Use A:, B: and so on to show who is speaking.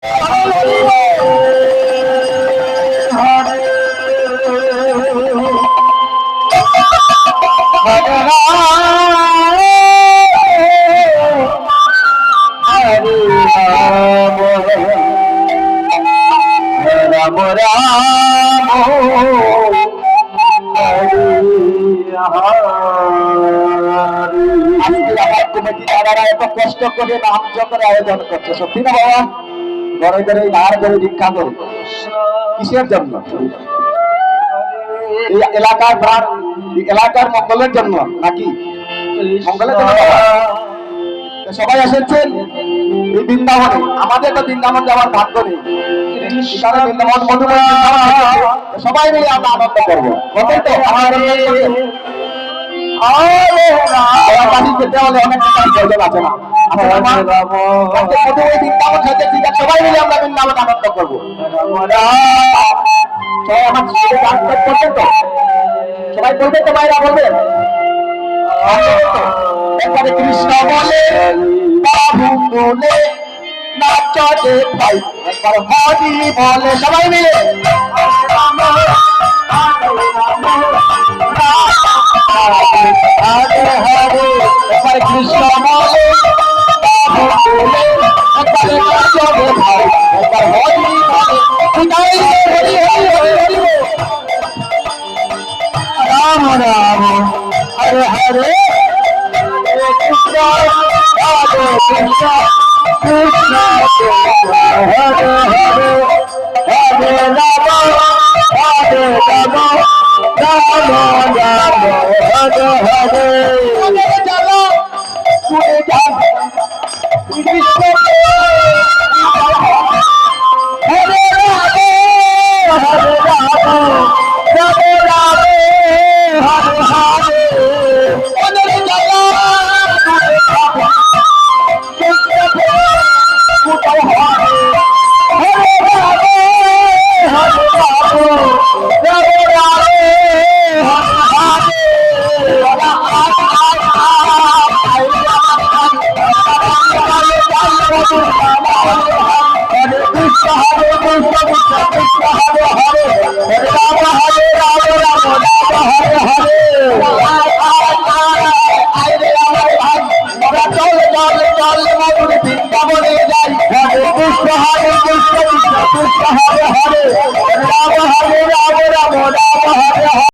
A: রাম রাম আমার কমিটি দাদারা এত কষ্ট করে নাম যজ্ঞের আয়োজন করছে, সত্যি না বাবা? ঘরে ঘরে ধার করে ভিক্ষা করে, কিসের জন্য? এই এলাকার প্রাণ, এলাকার মঙ্গলের জন্য নাকি? মঙ্গলের জন্য সবাই এসেছেন এই বৃন্দাবনে। আমাদের তো বৃন্দাবন যাওয়ার ভাগ্য নেই, বৃন্দাবন মধুময় সবাই মিলে আমরা আনন্দ করবো। কত তো যেতে হলে অনেক টাকার প্রয়োজন আছে না? বৃন্দাবন সাথে সবাই মিলে আমরা বৃন্দাবন আনন্দ করবো। সবাই আমার করবেন তো? সবাই বলবেন তো? ভাইরা বলবেন কৃষ্ণ বলে বাবু বলে নাচে ভাই, একবার হরি বলে সবাই মিলে একবার কৃষ্ণ বলে বাবু বলে একবার নাচে ভাই, একবার হরি বলে হরি হরি হরি হরি রাম রাম হরে হরে কৃষ্ণ রাধে কৃষ্ণ কৃষ্ণ হরে হরে হরে রাম হরে রাম রাম রাম হরে হরে চলো পুরে যান কৃষ্ণ হরে রাধে হরে রাম রাম রাম হরে হরে বৃন্দাবনে যাই, হরে কৃষ্ণ হরে কৃষ্ণ কৃষ্ণ কৃষ্ণ হরে হরে রাম হরে রাম রাম রাম হরে হরে।